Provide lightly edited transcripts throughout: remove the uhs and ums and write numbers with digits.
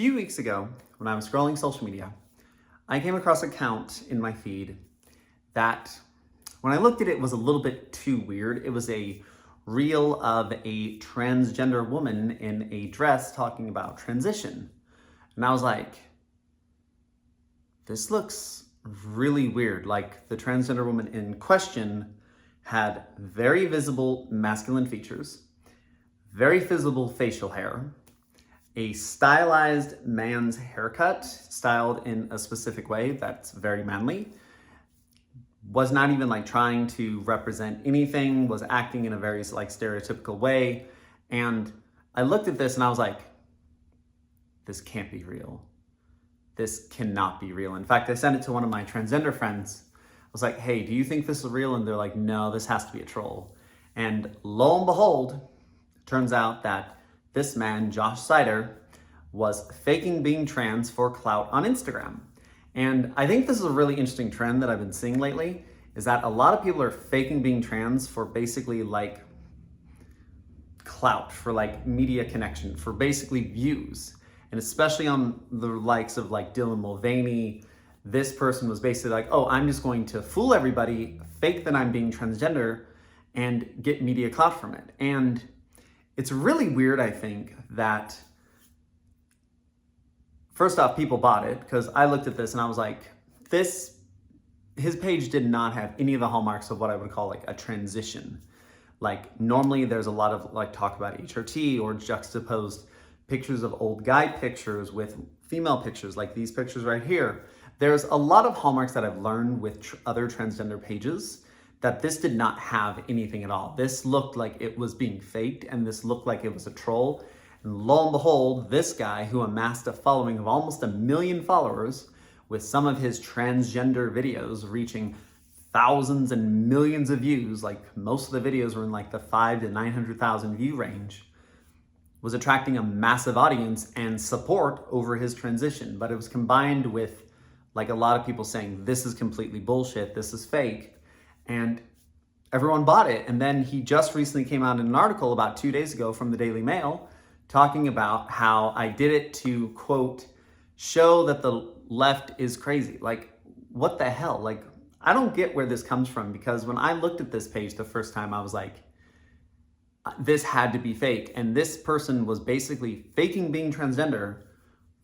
few weeks ago, when I was scrolling social media, I came across an account in my feed that, when I looked at it, was a little bit too weird. It was a reel of a transgender woman in a dress talking about transition. And I was like, this looks really weird. Like, the transgender woman in question had very visible masculine features, very visible facial hair, a stylized man's haircut, styled in a specific way that's very manly, was not even like trying to represent anything, was acting in a very like stereotypical way. And I looked at this and I was like, this can't be real. This cannot be real. In fact, I sent it to one of my transgender friends. I was like, hey, do you think this is real? And they're like, no, this has to be a troll. And lo and behold, it turns out that this man, Josh Seiter, was faking being trans for clout on Instagram. And I think this is a really interesting trend that I've been seeing lately, is that a lot of people are faking being trans for basically like clout, for like media connection, for basically views. And especially on the likes of like Dylan Mulvaney, this person was basically like, oh, I'm just going to fool everybody, fake that I'm being transgender, and get media clout from it. And it's really weird, I think, that first off, people bought it, because I looked at this and I was like, his page did not have any of the hallmarks of what I would call like a transition. Like, normally there's a lot of like talk about HRT or juxtaposed pictures of old guy pictures with female pictures, like these pictures right here. There's a lot of hallmarks that I've learned with other transgender pages that this did not have anything at all. This looked like it was being faked, and this looked like it was a troll. And lo and behold, this guy, who amassed a following of almost 1 million followers, with some of his transgender videos reaching thousands and millions of views, like most of the videos were in like the 500,000 to 900,000 view range, was attracting a massive audience and support over his transition. But it was combined with like a lot of people saying, this is completely bullshit, this is fake. And everyone bought it. And then he just recently came out in an article about 2 days ago from the Daily Mail talking about how I did it to, quote, show that the left is crazy. Like, what the hell? Like, I don't get where this comes from, because when I looked at this page the first time, I was like, this had to be fake. And this person was basically faking being transgender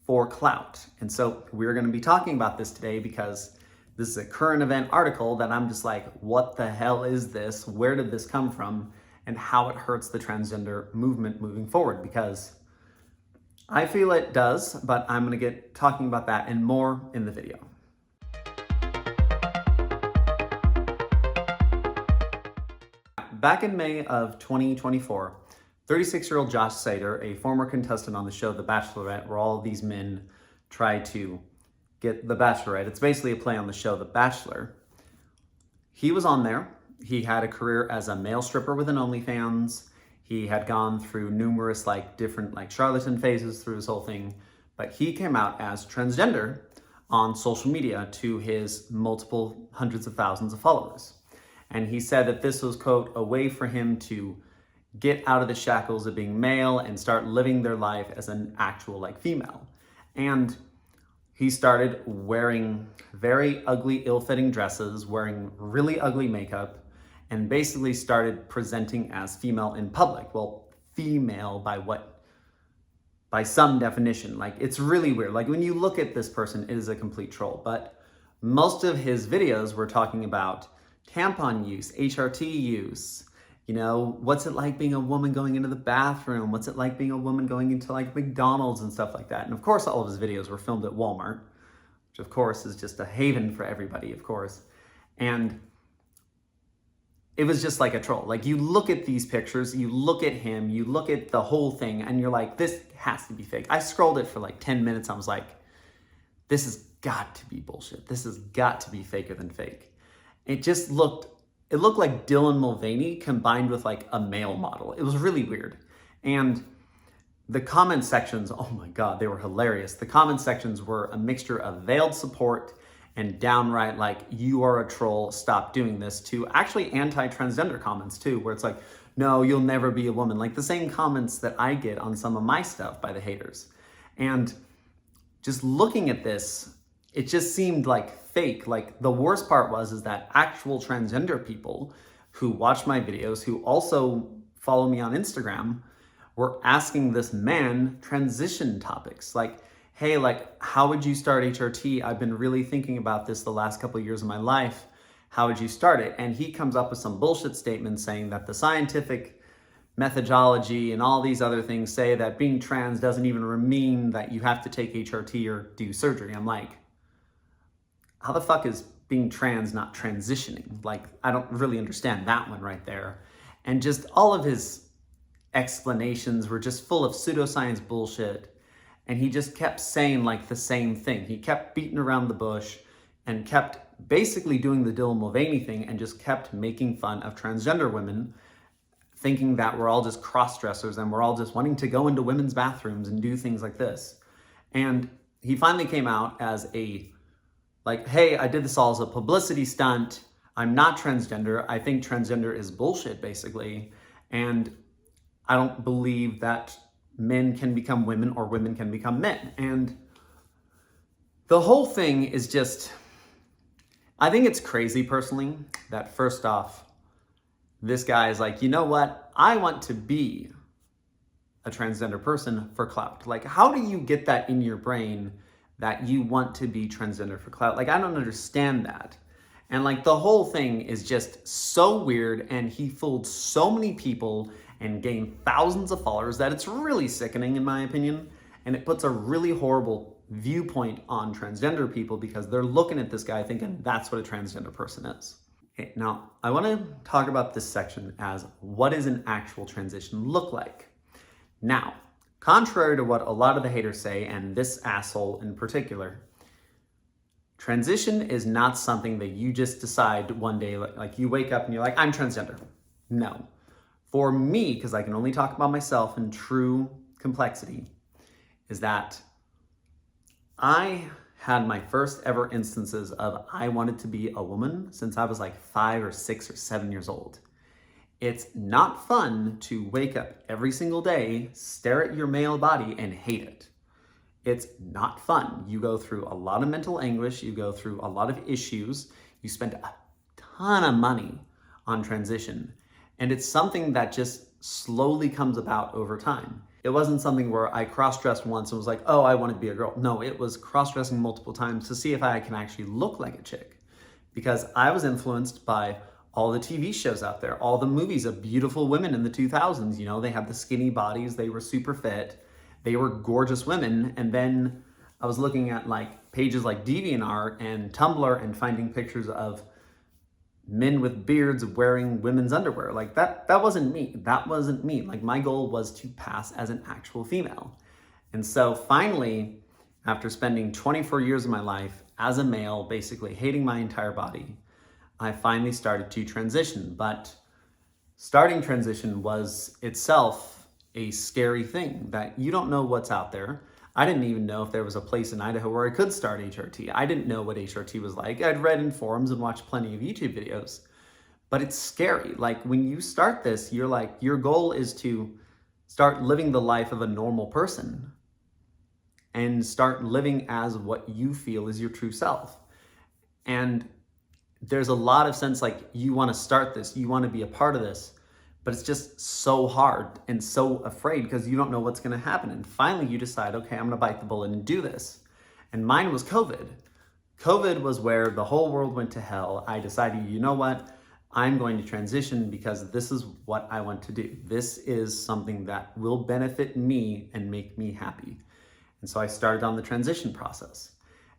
for clout. And so we're going to be talking about this today, because this is a current event article that I'm just like, what the hell is this? Where did this come from? And how it hurts the transgender movement moving forward, because I feel it does, but I'm going to get talking about that and more in the video. Back in May of 2024, 36-year-old Josh Seiter, a former contestant on the show The Bachelorette, where all these men try to get the Bachelorette. It's basically a play on the show The Bachelor. He was on there. He had a career as a male stripper with an OnlyFans. He had gone through numerous like different like charlatan phases through his whole thing, but he came out as transgender on social media to his multiple hundreds of thousands of followers. And he said that this was, quote, a way for him to get out of the shackles of being male and start living their life as an actual like female. And he started wearing very ugly, ill-fitting dresses, wearing really ugly makeup, and basically started presenting as female in public. Well, female by some definition. Like, it's really weird. Like, when you look at this person, it is a complete troll. But most of his videos were talking about tampon use, HRT use, you know, what's it like being a woman going into the bathroom? What's it like being a woman going into like McDonald's and stuff like that? And of course, all of his videos were filmed at Walmart, which of course is just a haven for everybody, of course. And it was just like a troll. Like, you look at these pictures, you look at him, you look at the whole thing, and you're like, this has to be fake. I scrolled it for like 10 minutes. I was like, this has got to be bullshit. This has got to be faker than fake. It looked like Dylan Mulvaney combined with like a male model. It was really weird. And the comment sections, oh my God, they were hilarious. The comment sections were a mixture of veiled support and downright like, you are a troll, stop doing this, to actually anti-transgender comments too, where it's like, no, you'll never be a woman. Like the same comments that I get on some of my stuff by the haters. And just looking at this, it just seemed like fake. Like the worst part is that actual transgender people who watch my videos, who also follow me on Instagram, were asking this man transition topics. Like, hey, like, how would you start HRT? I've been really thinking about this the last couple of years of my life. How would you start it? And he comes up with some bullshit statement saying that the scientific methodology and all these other things say that being trans doesn't even mean that you have to take HRT or do surgery. I'm like, how the fuck is being trans not transitioning? Like, I don't really understand that one right there. And just all of his explanations were just full of pseudoscience bullshit. And he just kept saying like the same thing. He kept beating around the bush and kept basically doing the Dylan Mulvaney thing and just kept making fun of transgender women, thinking that we're all just cross-dressers and we're all just wanting to go into women's bathrooms and do things like this. And he finally came out as like, hey, I did this all as a publicity stunt. I'm not transgender. I think transgender is bullshit, basically. And I don't believe that men can become women or women can become men. And the whole thing is just, I think it's crazy personally that first off, this guy is like, you know what? I want to be a transgender person for clout. Like, how do you get that in your brain that you want to be transgender for clout? Like, I don't understand that. And like the whole thing is just so weird, and he fooled so many people and gained thousands of followers that it's really sickening in my opinion. And it puts a really horrible viewpoint on transgender people because they're looking at this guy thinking that's what a transgender person is. Okay, now I want to talk about this section as what does an actual transition look like? Now, contrary to what a lot of the haters say, and this asshole in particular, transition is not something that you just decide one day, like you wake up and you're like, I'm transgender. No. For me, because I can only talk about myself in true complexity, is that I had my first ever instances of I wanted to be a woman since I was like 5 or 6 or 7 years old. It's not fun to wake up every single day, stare at your male body and hate it. It's not fun. You go through a lot of mental anguish, you go through a lot of issues, you spend a ton of money on transition, and it's something that just slowly comes about over time. It wasn't something where I cross-dressed once and was like, oh, I want to be a girl. No, it was cross-dressing multiple times to see if I can actually look like a chick. Because I was influenced by all the TV shows out there, all the movies of beautiful women in the 2000s. You know, they had the skinny bodies, they were super fit, they were gorgeous women. And then I was looking at like pages like DeviantArt and Tumblr and finding pictures of men with beards wearing women's underwear. Like that wasn't me. That wasn't me. Like my goal was to pass as an actual female. And so finally, after spending 24 years of my life as a male, basically hating my entire body, I finally started to transition. But starting transition was itself a scary thing that you don't know what's out there. I didn't even know if there was a place in Idaho where I could start HRT. I didn't know what HRT was like. I'd read in forums and watched plenty of YouTube videos, but it's scary. Like when you start this, you're like, your goal is to start living the life of a normal person and start living as what you feel is your true self. And there's a lot of sense like you want to start this, you want to be a part of this, but it's just so hard and so afraid because you don't know what's going to happen. And finally you decide, okay, I'm going to bite the bullet and do this. And mine was COVID. COVID was where the whole world went to hell. I decided, you know what? I'm going to transition because this is what I want to do. This is something that will benefit me and make me happy. And so I started on the transition process.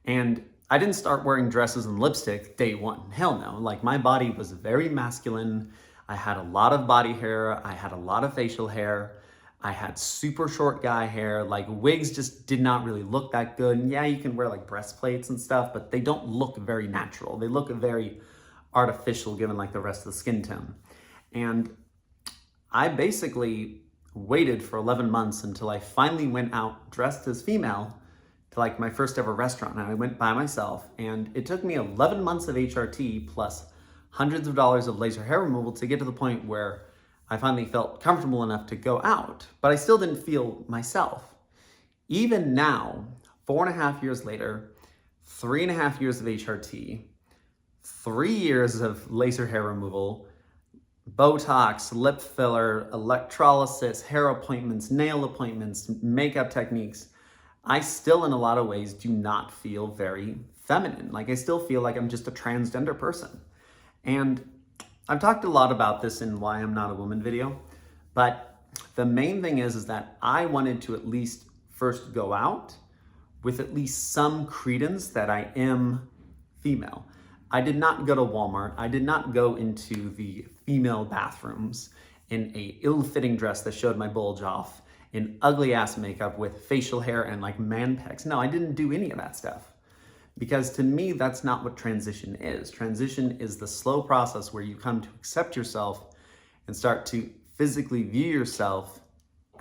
And I didn't start wearing dresses and lipstick day one. Hell no. Like my body was very masculine. I had a lot of body hair. I had a lot of facial hair. I had super short guy hair. Like wigs just did not really look that good. And yeah, you can wear like breastplates and stuff, but they don't look very natural. They look very artificial given like the rest of the skin tone. And I basically waited for 11 months until I finally went out dressed as female to like my first ever restaurant. And I went by myself, and it took me 11 months of HRT plus hundreds of dollars of laser hair removal to get to the point where I finally felt comfortable enough to go out, but I still didn't feel myself. Even now, 4.5 years later, 3.5 years of HRT, 3 years of laser hair removal, Botox, lip filler, electrolysis, hair appointments, nail appointments, makeup techniques, I still in a lot of ways do not feel very feminine. Like I still feel like I'm just a transgender person. And I've talked a lot about this in Why I'm Not a Woman video, but the main thing is that I wanted to at least first go out with at least some credence that I am female. I did not go to Walmart. I did not go into the female bathrooms in a ill-fitting dress that showed my bulge off, in ugly ass makeup with facial hair and like man pecs. No, I didn't do any of that stuff. Because to me, that's not what transition is. Transition is the slow process where you come to accept yourself and start to physically view yourself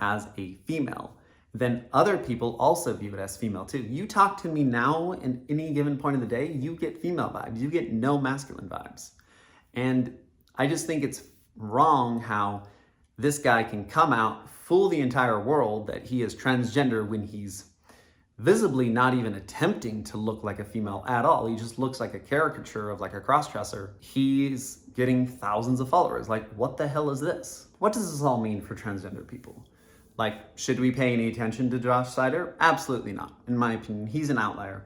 as a female. Then other people also view it as female too. You talk to me now in any given point of the day, you get female vibes. You get no masculine vibes. And I just think it's wrong how this guy can come out, fool the entire world that he is transgender when he's visibly not even attempting to look like a female at all. He just looks like a caricature of like a crossdresser. He's getting thousands of followers. Like, what the hell is this? What does this all mean for transgender people? Like, should we pay any attention to Josh Seiter? Absolutely not. In my opinion, he's an outlier.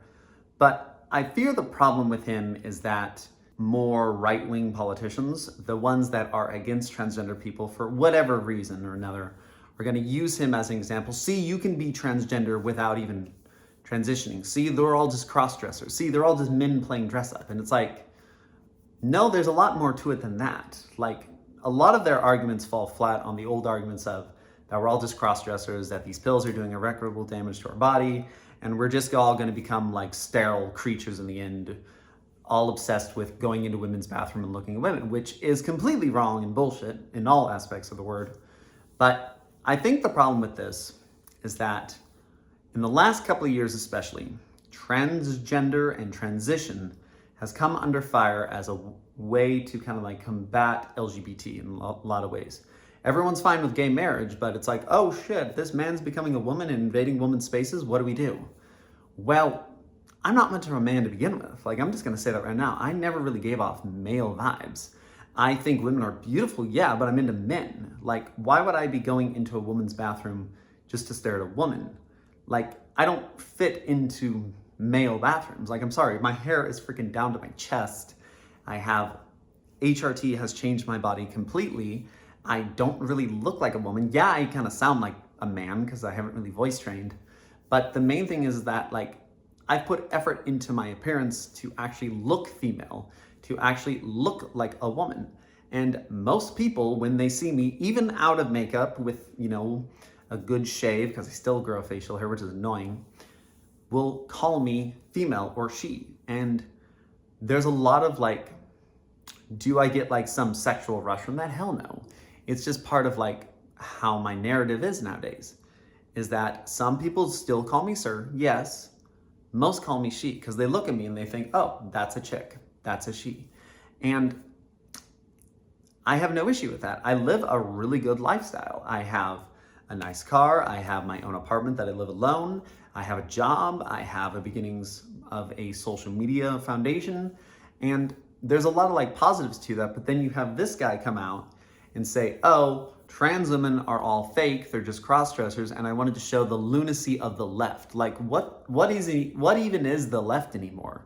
But I fear the problem with him is that more right-wing politicians, the ones that are against transgender people for whatever reason or another, are going to use him as an example. See, you can be transgender without even transitioning. See, they're all just cross-dressers. See, they're all just men playing dress-up. And it's like, no, there's a lot more to it than that. Like, a lot of their arguments fall flat on the old arguments of that we're all just cross-dressers, that these pills are doing irreparable damage to our body, and we're just all going to become like sterile creatures in the end, all obsessed with going into women's bathroom and looking at women, which is completely wrong and bullshit in all aspects of the word. But I think the problem with this is that in the last couple of years especially, transgender and transition has come under fire as a way to kind of like combat LGBT in a lot of ways. Everyone's fine with gay marriage, but it's like, oh shit, this man's becoming a woman and invading women's spaces, what do we do? Well, I'm not much of a man to begin with. Like, I'm just gonna say that right now. I never really gave off male vibes. I think women are beautiful, yeah, but I'm into men. Like, why would I be going into a woman's bathroom just to stare at a woman? Like, I don't fit into male bathrooms. Like, I'm sorry, my hair is freaking down to my chest. I have, HRT has changed my body completely. I don't really look like a woman. Yeah, I kind of sound like a man because I haven't really voice trained. But the main thing is that, like, I've put effort into my appearance to actually look female, to actually look like a woman. And most people, when they see me, even out of makeup with, you know, a good shave, because I still grow facial hair, which is annoying, will call me female or she. And there's a lot of like, do I get like some sexual rush from that? Hell no. It's just part of like how my narrative is nowadays, is that some people still call me sir, yes. Most call me she, because they look at me and they think, oh, that's a chick, that's a she. And I have no issue with that. I live a really good lifestyle. I have a nice car, I have my own apartment that I live alone, I have a job, I have a beginnings of a social media foundation, and there's a lot of like positives to that, but then you have this guy come out and say, oh, trans women are all fake, they're just cross-dressers, and I wanted to show the lunacy of the left. Like, what even is the left anymore?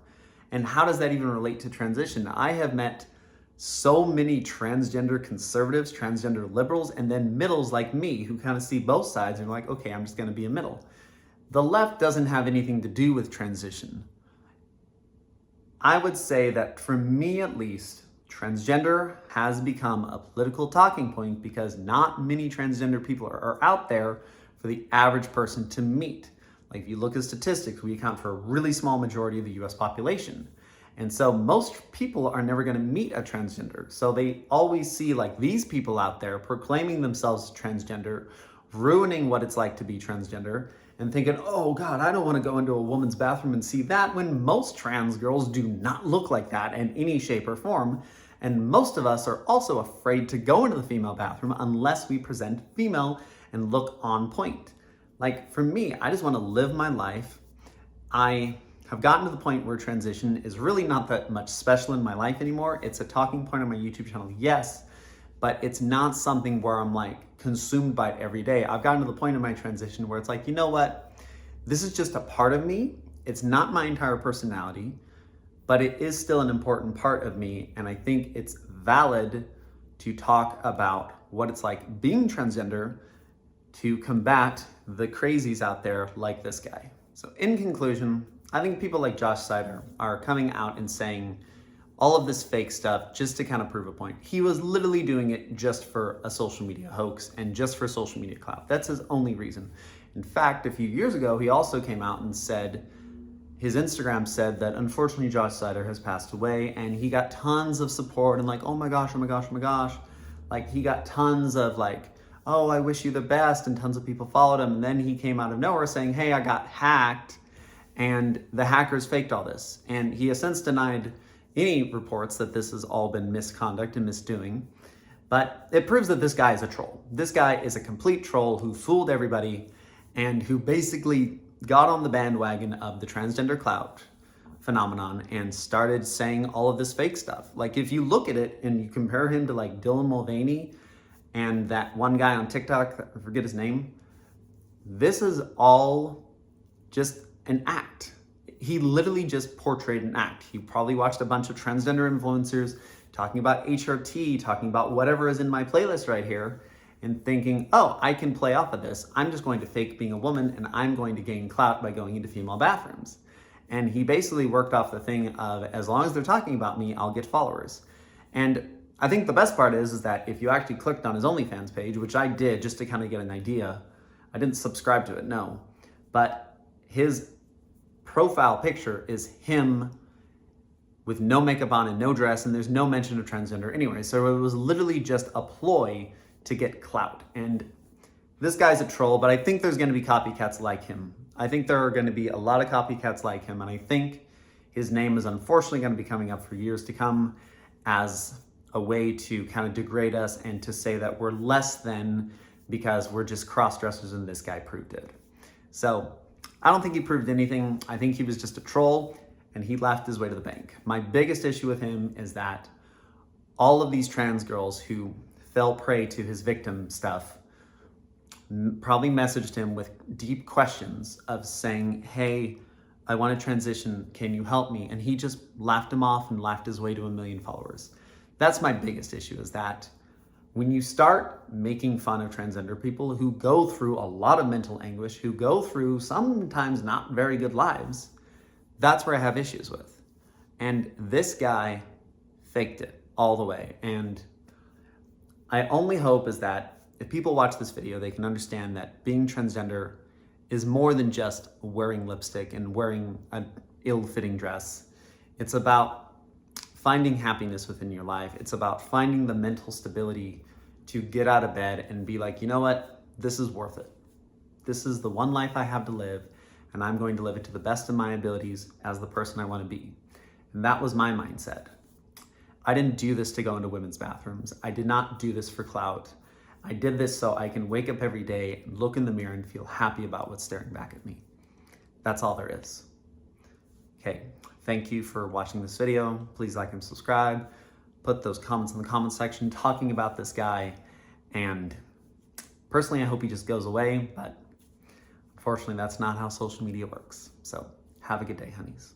And how does that even relate to transition? I have met so many transgender conservatives, transgender liberals, and then middles like me who kind of see both sides and are like, okay, I'm just gonna be a middle. The left doesn't have anything to do with transition. I would say that for me at least, transgender has become a political talking point because not many transgender people are out there for the average person to meet. Like, if you look at statistics, we account for a really small majority of the US population. And so most people are never gonna meet a transgender. So they always see like these people out there proclaiming themselves transgender, ruining what it's like to be transgender, and thinking, oh God, I don't wanna go into a woman's bathroom and see that, when most trans girls do not look like that in any shape or form. And most of us are also afraid to go into the female bathroom unless we present female and look on point. Like, for me, I just want to live my life I have gotten to the point where transition is really not that much special in my life anymore. It's a talking point on my YouTube channel, yes, but it's not something where I'm like consumed by it every day. I've gotten to the point in my transition where it's like, you know what? This is just a part of me. It's not my entire personality, but it is still an important part of me. And I think it's valid to talk about what it's like being transgender to combat the crazies out there like this guy. So in conclusion, I think people like Josh Seiter are coming out and saying all of this fake stuff just to kind of prove a point. He was literally doing it just for a social media hoax and just for social media clout. That's his only reason. In fact, a few years ago, he also came out and said, his Instagram said that unfortunately Josh Seiter has passed away, and he got tons of support and like, oh my gosh, oh my gosh, oh my gosh. Like he got tons of like, oh, I wish you the best, and tons of people followed him. And then he came out of nowhere saying, hey, I got hacked and the hackers faked all this. And he has since denied any reports that this has all been misconduct and misdoing. But it proves that this guy is a troll. This guy is a complete troll who fooled everybody and who basically got on the bandwagon of the transgender clout phenomenon and started saying all of this fake stuff. Like if you look at it and you compare him to like Dylan Mulvaney and that one guy on TikTok, I forget his name, this is all just an act. He literally just portrayed an act. He probably watched a bunch of transgender influencers talking about HRT, talking about whatever is in my playlist right here, and thinking, oh, I can play off of this. I'm just going to fake being a woman and I'm going to gain clout by going into female bathrooms. And he basically worked off the thing of, as long as they're talking about me, I'll get followers. And I think the best part is that if you actually clicked on his OnlyFans page, which I did just to kind of get an idea, I didn't subscribe to it, no. But his profile picture is him with no makeup on and no dress, and there's no mention of transgender anyway. So it was literally just a ploy to get clout. And this guy's a troll, but I think there's gonna be copycats like him. I think there are gonna be a lot of copycats like him, and I think his name is unfortunately gonna be coming up for years to come as a way to kind of degrade us and to say that we're less than because we're just cross-dressers and this guy proved it. So I don't think he proved anything. I think he was just a troll and he laughed his way to the bank. My biggest issue with him is that all of these trans girls who fell prey to his victim stuff probably messaged him with deep questions of saying, hey, I want to transition, can you help me? And he just laughed him off and laughed his way to 1 million followers. That's my biggest issue, is that when you start making fun of transgender people who go through a lot of mental anguish, who go through sometimes not very good lives, that's where I have issues with. And this guy faked it all the way. And I only hope is that if people watch this video, they can understand that being transgender is more than just wearing lipstick and wearing an ill-fitting dress. It's about finding happiness within your life. It's about finding the mental stability to get out of bed and be like, you know what? This is worth it. This is the one life I have to live, and I'm going to live it to the best of my abilities as the person I want to be. And that was my mindset. I didn't do this to go into women's bathrooms. I did not do this for clout. I did this so I can wake up every day, look in the mirror, and feel happy about what's staring back at me. That's all there is. Okay, thank you for watching this video. Please like and subscribe. Put those comments in the comment section talking about this guy. And personally, I hope he just goes away, but unfortunately, that's not how social media works. So have a good day, honeys.